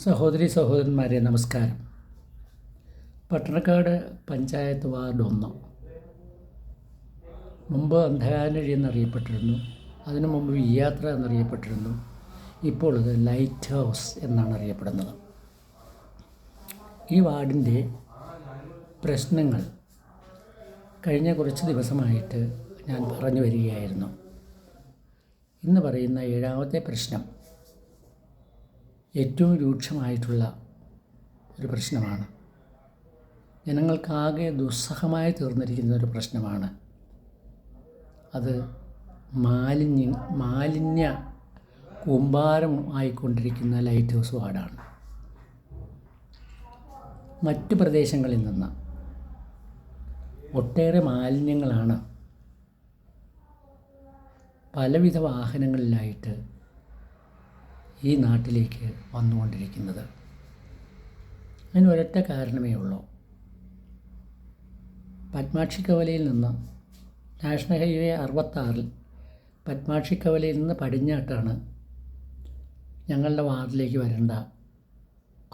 സഹോദരി സഹോദരന്മാരെ നമസ്കാരം. പട്ടണക്കാട് പഞ്ചായത്ത് വാർഡ് 1 മുമ്പ് അന്ധകാനഴി എന്നറിയപ്പെട്ടിരുന്നു. അതിനു മുമ്പ് വിയാത്ര എന്നറിയപ്പെട്ടിരുന്നു. ഇപ്പോൾ ഇത് ലൈറ്റ് ഹൗസ് എന്നാണ് അറിയപ്പെടുന്നത്. ഈ വാർഡിൻ്റെ പ്രശ്നങ്ങൾ കഴിഞ്ഞ കുറച്ച് ദിവസമായിട്ട് ഞാൻ പറഞ്ഞു വരികയായിരുന്നു. ഇന്ന് പറയുന്ന 7ാമത്തെ പ്രശ്നം ഏറ്റവും രൂക്ഷമായിട്ടുള്ള ഒരു പ്രശ്നമാണ്. ജനങ്ങൾക്കാകെ ദുസ്സഹമായി തീർന്നിരിക്കുന്ന ഒരു പ്രശ്നമാണ്. അത് മാലിന്യ കൂമ്പാരമായിക്കൊണ്ടിരിക്കുന്ന ലൈറ്റ് ഹൗസ് വാർഡാണ്. മറ്റ് പ്രദേശങ്ങളിൽ നിന്ന് ഒട്ടേറെ മാലിന്യങ്ങളാണ് പലവിധ വാഹനങ്ങളിലായിട്ട് ഈ നാട്ടിലേക്ക് വന്നുകൊണ്ടിരിക്കുന്നത്. അതിന് ഒരൊറ്റ കാരണമേ ഉള്ളൂ. പത്മാക്ഷിക്കവലയിൽ നിന്ന് നാഷണൽ ഹൈവേ 66 പത്മാക്ഷിക്കവലയിൽ നിന്ന് പടിഞ്ഞാട്ടാണ് ഞങ്ങളുടെ വാർഡിലേക്ക് വരേണ്ട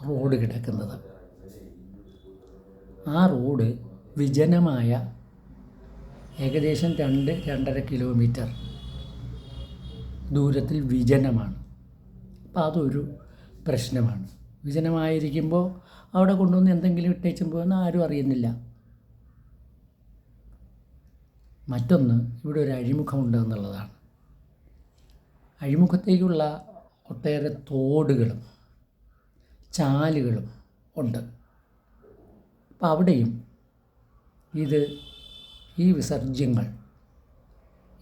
റോഡ് കിടക്കുന്നത്. ആ റോഡ് വിജനമായ ഏകദേശം 2-2.5 കിലോമീറ്റർ ദൂരത്തിൽ വിജനമാണ്. അപ്പോൾ അതൊരു പ്രശ്നമാണ്. വിജനമായിരിക്കുമ്പോൾ അവിടെ കൊണ്ടുവന്ന് എന്തെങ്കിലും ഇട്ടേച്ചും പോകുന്ന ആരും അറിയുന്നില്ല. മറ്റൊന്ന്, ഇവിടെ ഒരു അഴിമുഖമുണ്ട് എന്നുള്ളതാണ്. അഴിമുഖത്തേക്കുള്ള ഒട്ടേറെ തോടുകളും ചാലുകളും ഉണ്ട്. അപ്പോൾ അവിടെയും ഈ വിസർജ്യങ്ങൾ,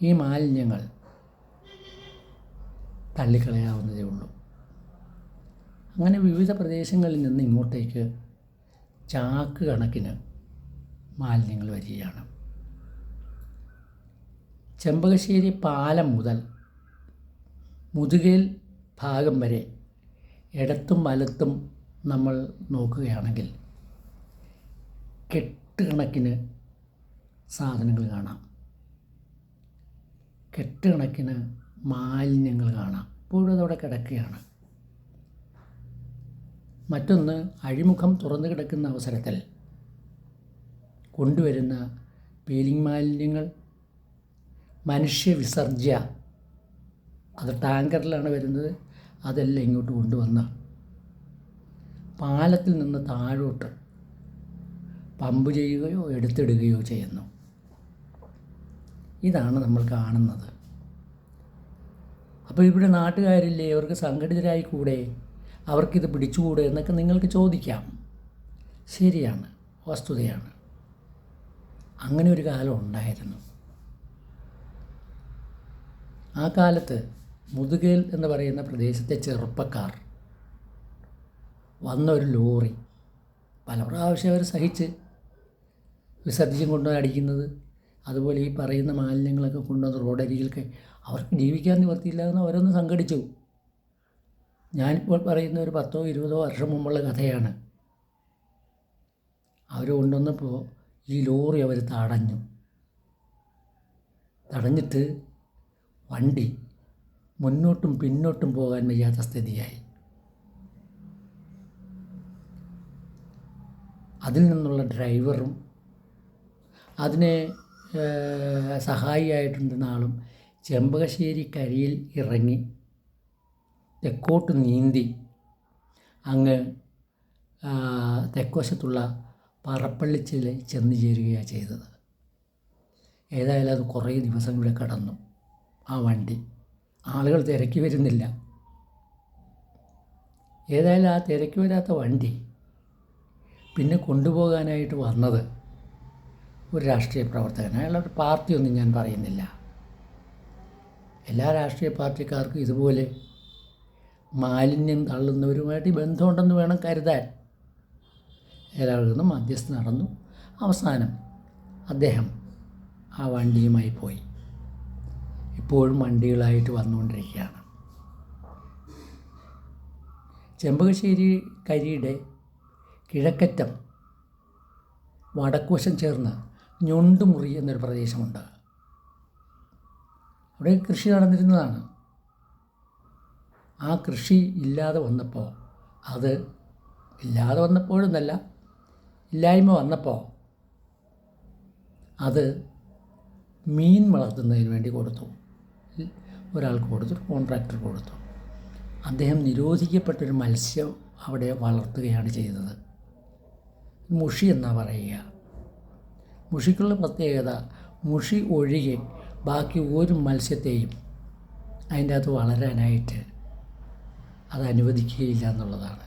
ഈ മാലിന്യങ്ങൾ തള്ളിക്കളയാവുന്നതേ ഉള്ളൂ. അങ്ങനെ വിവിധ പ്രദേശങ്ങളിൽ നിന്ന് ഇങ്ങോട്ടേക്ക് ചാക്ക് കണക്കിന് മാലിന്യങ്ങൾ വരികയാണ്. ചെമ്പകശ്ശേരി പാലം മുതൽ മുതുകേൽ ഭാഗം വരെ ഇടത്തും വലത്തും നമ്മൾ നോക്കുകയാണെങ്കിൽ കെട്ടുകണക്കിന് സാധനങ്ങൾ കാണാം, കെട്ടുകണക്കിന് മാലിന്യങ്ങൾ കാണാം. ഇപ്പോഴും അതവിടെ കിടക്കുകയാണ്. മറ്റൊന്ന്, അഴിമുഖം തുറന്നു കിടക്കുന്ന അവസരത്തിൽ കൊണ്ടുവരുന്ന പീലിംഗ് മാലിന്യങ്ങൾ, മനുഷ്യവിസർജ്യ, അത് ടാങ്കറിലാണ് വരുന്നത്. അതെല്ലാം ഇങ്ങോട്ട് കൊണ്ടുവന്ന് പാലത്തിൽ നിന്ന് താഴോട്ട് പമ്പ് ചെയ്യുകയോ എടുത്തിടുകയോ ചെയ്യുന്നു. ഇതാണ് നമ്മൾ കാണുന്നത്. അപ്പോൾ ഇവിടെ നാട്ടുകാരില്ലേ, അവർക്ക് സംഘടിതരായി കൂടെ, അവർക്കിത് പിടിച്ചുകൂടെ എന്നൊക്കെ നിങ്ങൾക്ക് ചോദിക്കാം. ശരിയാണ്, വസ്തുതയാണ്. അങ്ങനെ ഒരു കാലം ഉണ്ടായിരുന്നു. ആ കാലത്ത് മുതുകേൽ എന്ന് പറയുന്ന പ്രദേശത്തെ ചെറുപ്പക്കാർ വന്ന ഒരു ലോറി പല പ്രാവശ്യം അവർ സഹിച്ച് വിസർജ്യം കൊണ്ടുപോയി അടിക്കുന്നത്, അതുപോലെ ഈ പറയുന്ന മാലിന്യങ്ങളൊക്കെ കൊണ്ടുവന്ന് റോഡരികിലൊക്കെ അവർക്ക് ജീവിക്കാൻ നിവർത്തിയില്ലാതെന്ന് അവരൊന്ന് സംഘടിച്ചു. ഞാനിപ്പോൾ പറയുന്ന ഒരു 10-20 വർഷം മുമ്പുള്ള കഥയാണ്. അവർ കൊണ്ടുവന്നപ്പോൾ ഈ ലോറി അവർ തടഞ്ഞിട്ട് വണ്ടി മുന്നോട്ടും പിന്നോട്ടും പോകാൻ വയ്യാത്ത സ്ഥിതിയായി. അതിൽ നിന്നുള്ള ഡ്രൈവറും അതിനെ സഹായിയായിട്ടുണ്ടെന്ന ആളും ചെമ്പകശ്ശേരി കരിയിൽ ഇറങ്ങി തെക്കോട്ട് നീന്തി അങ്ങ് തെക്കുവശത്തുള്ള പറപ്പള്ളിച്ചിൽ ചെന്ന് ചേരുകയാണ് ചെയ്തത്. ഏതായാലും അത് കുറേ ദിവസം ഇവിടെ കടന്നു. ആ വണ്ടി ആളുകൾ തിരക്കി വരുന്നില്ല. ഏതായാലും ആ തിരക്കി വരാത്ത വണ്ടി പിന്നെ കൊണ്ടുപോകാനായിട്ട് വന്നത് ഒരു രാഷ്ട്രീയ പ്രവർത്തകൻ. അയാളുടെ പാർട്ടിയൊന്നും ഞാൻ പറയുന്നില്ല. എല്ലാ രാഷ്ട്രീയ പാർട്ടിക്കാർക്കും ഇതുപോലെ മാലിന്യം തള്ളുന്നവരുമായിട്ട് ബന്ധമുണ്ടെന്ന് വേണം കരുതാൻ. എല്ലാവർക്കും മധ്യസ്ഥ നടന്നു. അവസാനം അദ്ദേഹം ആ വണ്ടിയുമായി പോയി. ഇപ്പോഴും വണ്ടികളായിട്ട് വന്നുകൊണ്ടിരിക്കുകയാണ്. ചെമ്പകശ്ശേരി കരിയുടെ കിഴക്കറ്റം വടക്കുവശം ചേർന്ന് ഞൊണ്ടുമുറി എന്നൊരു പ്രദേശമുണ്ട്. അവിടെ കൃഷി നടന്നിരുന്നതാണ്. ആ കൃഷി ഇല്ലാതെ വന്നപ്പോൾ അത് ഇല്ലാതെ വന്നപ്പോഴെന്നല്ല, ഇല്ലായ്മ വന്നപ്പോൾ അത് മീൻ വളർത്തുന്നതിന് വേണ്ടി കൊടുത്തു. ഒരാൾക്ക് കൊടുത്തു, കോൺട്രാക്ടർ കൊടുത്തു. അദ്ദേഹം നിരോധിക്കപ്പെട്ടൊരു മത്സ്യം അവിടെ വളർത്തുകയാണ് ചെയ്തത്. മുഷി എന്നാണ് പറയുക. മുഷിക്കുള്ള പ്രത്യേകത, മുഷി ഒഴികെ ബാക്കി ഒരു മത്സ്യത്തെയും അതിൻ്റെ അകത്ത് വളരാനായിട്ട് അത് അനുവദിക്കുകയില്ല എന്നുള്ളതാണ്.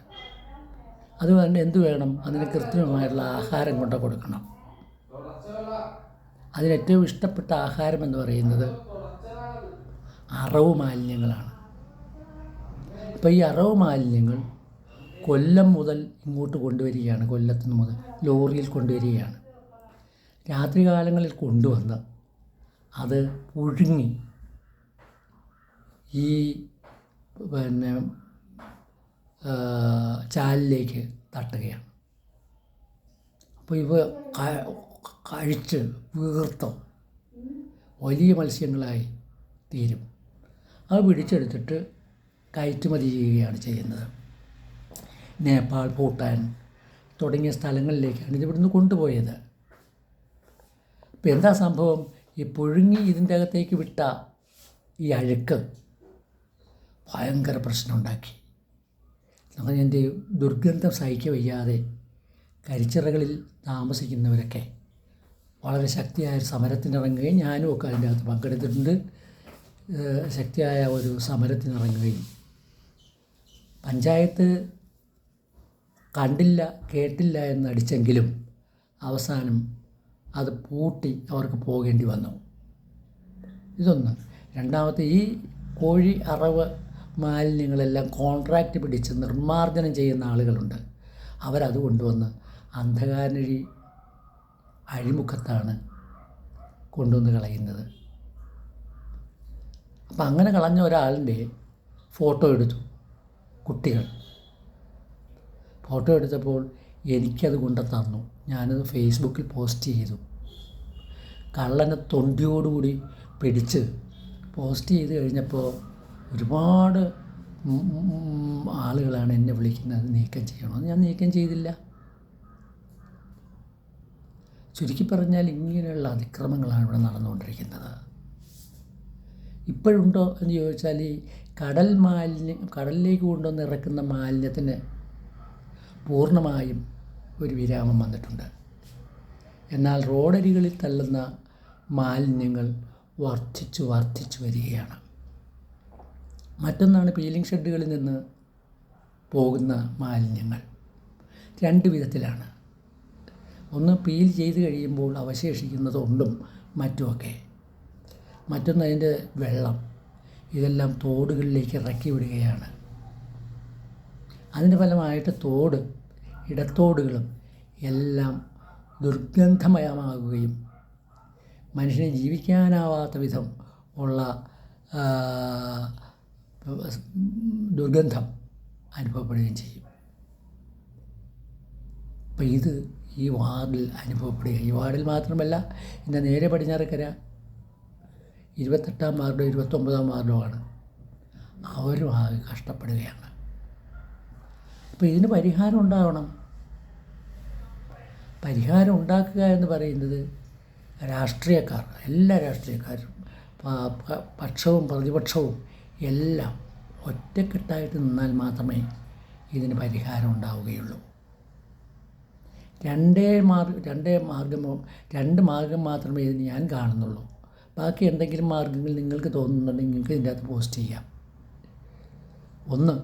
അതുകൊണ്ട് എന്തു വേണം? അതിന് കൃത്രിമമായിട്ടുള്ള ആഹാരം കൊണ്ട് കൊടുക്കണം. അതിനേറ്റവും ഇഷ്ടപ്പെട്ട ആഹാരം എന്ന് പറയുന്നത് അറവ് മാലിന്യങ്ങളാണ്. അപ്പോൾ ഈ അറവ് മാലിന്യങ്ങൾ കൊല്ലം മുതൽ ഇങ്ങോട്ട് കൊണ്ടുവരികയാണ്. കൊല്ലത്ത് നിന്ന് മുതൽ ലോറിയിൽ കൊണ്ടുവരികയാണ്. രാത്രികാലങ്ങളിൽ കൊണ്ടുവന്ന് അത് പുഴുങ്ങി ഈ ചാലിലേക്ക് തട്ടുകയാണ്. അപ്പോൾ ഇവ കഴിച്ച് വീർത്ത് വലിയ മത്സ്യങ്ങളായി തീരും. അത് പിടിച്ചെടുത്തിട്ട് കയറ്റുമതി ചെയ്യുകയാണ് ചെയ്യുന്നത്. നേപ്പാൾ, ഭൂട്ടാൻ തുടങ്ങിയ സ്ഥലങ്ങളിലേക്കാണ് ഇതിവിടുന്ന് കൊണ്ടുപോയത്. അപ്പോൾ എന്താ സംഭവം? ഈ പുഴുങ്ങി ഇതിൻ്റെ അകത്തേക്ക് വിട്ട ഈ അഴുക്ക് ഭയങ്കര പ്രശ്നമുണ്ടാക്കി. അതിൻ്റെ ദുർഗന്ധം സഹിக்க വയ്യാതെ കരിച്ചിറകളിൽ താമസിക്കുന്നവരൊക്കെ വളരെ ശക്തിയായ സമരത്തിനിറങ്ങുകയും, ഞാനും ഒക്കെ അതിൻ്റെ അകത്ത് പങ്കെടുത്തിട്ടുണ്ട്, ശക്തിയായ ഒരു സമരത്തിനിറങ്ങുകയും പഞ്ചായത്ത് കണ്ടില്ല കേട്ടില്ല എന്നടിച്ചെങ്കിലും അവസാനം അത് പൂട്ടി അവർക്ക് പോകേണ്ടി വന്നു. ഇതൊന്ന്. രണ്ടാമത്തെ, ഈ കോഴി അറവ് മാലിന്യങ്ങളെല്ലാം കോൺട്രാക്റ്റ് പിടിച്ച് നിർമ്മാർജ്ജനം ചെയ്യുന്ന ആളുകളുണ്ട്. അവരത് കൊണ്ടുവന്ന് അന്ധകാരനഴി അഴിമുഖത്താണ് കൊണ്ടുവന്ന് കളയുന്നത്. അപ്പം അങ്ങനെ കളഞ്ഞ ഒരാളിൻ്റെ ഫോട്ടോ എടുത്തു കുട്ടികൾ. ഫോട്ടോ എടുത്തപ്പോൾ എനിക്കത് കൊണ്ട് തന്നു. ഞാനത് ഫേസ്ബുക്കിൽ പോസ്റ്റ് ചെയ്തു. കള്ളനെ തൊണ്ടിയോടുകൂടി പിടിച്ച് പോസ്റ്റ് ചെയ്ത് കഴിഞ്ഞപ്പോൾ ഒരുപാട് ആളുകളാണ് എന്നെ വിളിക്കുന്നത് നീക്കം ചെയ്യണമെന്ന്. ഞാൻ നീക്കം ചെയ്തില്ല. ചുരുക്കി പറഞ്ഞാൽ ഇങ്ങനെയുള്ള അതിക്രമങ്ങളാണ് ഇവിടെ നടന്നുകൊണ്ടിരിക്കുന്നത്. ഇപ്പോഴുണ്ടോ എന്ന് ചോദിച്ചാൽ, ഈ കടലിലേക്ക് കൊണ്ടുവന്ന് ഇറക്കുന്ന മാലിന്യത്തിന് പൂർണ്ണമായും ഒരു വിരാമം വന്നിട്ടുണ്ട്. എന്നാൽ റോഡരികളിൽ തള്ളുന്ന മാലിന്യങ്ങൾ വർദ്ധിച്ചു വരികയാണ്. മറ്റൊന്നാണ് പീലിംഗ് ഷെഡുകളിൽ നിന്ന് പോകുന്ന മാലിന്യങ്ങൾ. രണ്ട് വിധത്തിലാണ്. ഒന്ന്, പീൽ ചെയ്ത് കഴിയുമ്പോൾ അവശേഷിക്കുന്നത് ഉണ്ടും മറ്റുമൊക്കെ. മറ്റൊന്ന് അതിൻ്റെ വെള്ളം. ഇതെല്ലാം തോടുകളിലേക്ക് ഇറക്കി വിടുകയാണ്. അതിൻ്റെ ഫലമായിട്ട് ഇടത്തോടുകളും എല്ലാം ദുർഗന്ധമയമാകുകയും മനുഷ്യനെ ജീവിക്കാനാവാത്ത വിധം ഉള്ള ദുർഗന്ധം അനുഭവപ്പെടുകയും ചെയ്യും. അപ്പം ഇത് ഈ വാർഡിൽ അനുഭവപ്പെടുക. ഈ വാർഡിൽ മാത്രമല്ല, ഇതിൻ്റെ നേരെ പടിഞ്ഞാറക്കര 28-ാം വാർഡോ 29-ാം വാർഡോ ആണ്. അവരും ആകെ കഷ്ടപ്പെടുകയാണ്. അപ്പോൾ ഇതിന് പരിഹാരം ഉണ്ടാവണം. പരിഹാരം ഉണ്ടാക്കുക എന്ന് പറയുന്നത് രാഷ്ട്രീയക്കാർ, എല്ലാ രാഷ്ട്രീയക്കാരും, പക്ഷവും പ്രതിപക്ഷവും എല്ലാം ഒറ്റക്കെട്ടായിട്ട് നിന്നാൽ മാത്രമേ ഇതിന് പരിഹാരം ഉണ്ടാവുകയുള്ളൂ. രണ്ട് മാർഗം മാത്രമേ ഇതിന് ഞാൻ കാണുന്നുള്ളൂ. ബാക്കി എന്തെങ്കിലും മാർഗ്ഗങ്ങൾ നിങ്ങൾക്ക് തോന്നുന്നുണ്ടെങ്കിൽ നിങ്ങൾക്ക് ഇതിൻ്റെ അകത്ത് പോസ്റ്റ് ചെയ്യാം. ഒന്ന്,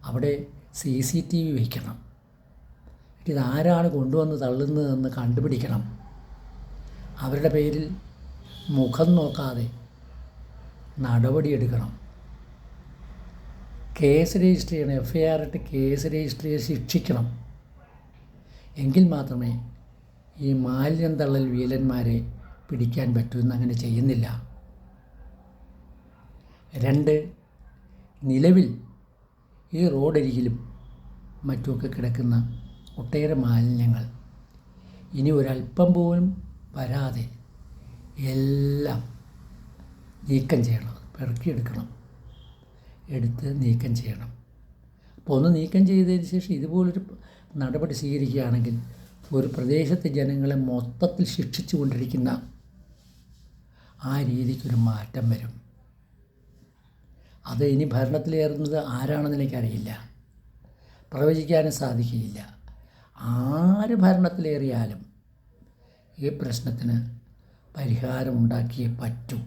അവിടെ CCTV വയ്ക്കണം. ഇതാരാണ് കൊണ്ടുവന്ന് തള്ളുന്നതെന്ന് കണ്ടുപിടിക്കണം. അവരുടെ പേരിൽ മുഖം നോക്കാതെ നടപടിയെടുക്കണം. കേസ് രജിസ്റ്റർ ചെയ്യണം. FIR ഇട്ട് കേസ് രജിസ്റ്റർ ചെയ്ത് ശിക്ഷിക്കണം. എങ്കിൽ മാത്രമേ ഈ മാലിന്യം തള്ളൽ വീലന്മാരെ പിടിക്കാൻ പറ്റൂ. എന്നങ്ങനെ ചെയ്യുന്നില്ല. 2, നിലവിൽ ഈ റോഡരികിലും മറ്റുമൊക്കെ കിടക്കുന്ന ഒട്ടേറെ മാലിന്യങ്ങൾ ഇനി ഒരല്പം പോലും വരാതെ എല്ലാം നീക്കം ചെയ്യണം. പെറുക്കിയെടുക്കണം, എടുത്ത് നീക്കം ചെയ്യണം. അപ്പോൾ ഒന്ന് നീക്കം ചെയ്തതിന് ശേഷം ഇതുപോലൊരു നടപടി സ്വീകരിക്കുകയാണെങ്കിൽ ഒരു പ്രദേശത്തെ ജനങ്ങളെ മൊത്തത്തിൽ ശിക്ഷിച്ചു കൊണ്ടിരിക്കുന്ന ആ രീതിക്കൊരു മാറ്റം വരും. അത് ഇനി ഭരണത്തിലേറുന്നത് ആരാണെന്ന് എനിക്കറിയില്ല, പ്രവചിക്കാനും സാധിക്കുകയില്ല. ആര് ഭരണത്തിലേറിയാലും ഈ പ്രശ്നത്തിന് പരിഹാരമുണ്ടാക്കിയേ പറ്റൂ,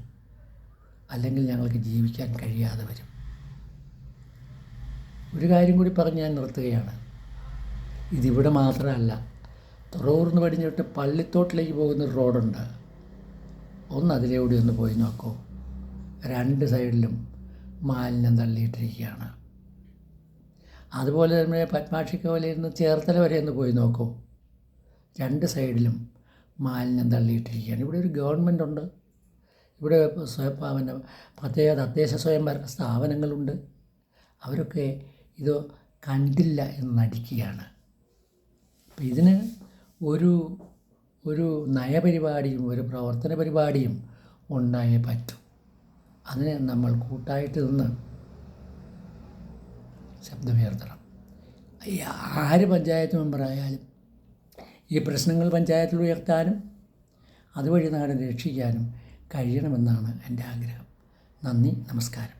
അല്ലെങ്കിൽ ഞങ്ങൾക്ക് ജീവിക്കാൻ കഴിയാതെ വരും. ഒരു കാര്യം കൂടി പറഞ്ഞ് ഞാൻ നിർത്തുകയാണ്. ഇതിവിടെ മാത്രമല്ല, തുറവൂർന്ന് പടിഞ്ഞിട്ട് പള്ളിത്തോട്ടിലേക്ക് പോകുന്നൊരു റോഡുണ്ട്. ഒന്ന് അതിലൂടെ ഒന്ന് പോയി നോക്കൂ. 2 സൈഡിലും മാലിന്യം തള്ളിയിട്ടിരിക്കുകയാണ്. അതുപോലെ തന്നെ പത്മാക്ഷിക്കവലയിൽ നിന്ന് ചേർത്തല വരെ ഒന്ന് പോയി നോക്കൂ. 2 സൈഡിലും മാലിന്യം തള്ളിയിട്ടിരിക്കുകയാണ്. ഇവിടെ ഒരു ഗവൺമെൻറ് ഉണ്ട്, ഇവിടെ പ്രത്യേക തദ്ദേശ സ്വയംഭരണ സ്ഥാപനങ്ങളുണ്ട്. അവരൊക്കെ ഇത് കണ്ടില്ല എന്ന് നടിക്കുകയാണ്. അപ്പം ഇതിന് ഒരു നയപരിപാടിയും ഒരു പ്രവർത്തന പരിപാടിയും ഉണ്ടായേ പറ്റൂ. അതിന് നമ്മൾ കൂട്ടായിട്ട് നിന്ന് ശബ്ദമുയർത്തണം. ആര് പഞ്ചായത്ത് മെമ്പറായാലും ഈ പ്രശ്നങ്ങൾ പഞ്ചായത്തിൽ ഉയർത്താനും അതുവഴി നാടിനെ രക്ഷിക്കാനും കഴിയണമെന്നാണ് എൻ്റെ ആഗ്രഹം. നന്ദി, നമസ്കാരം.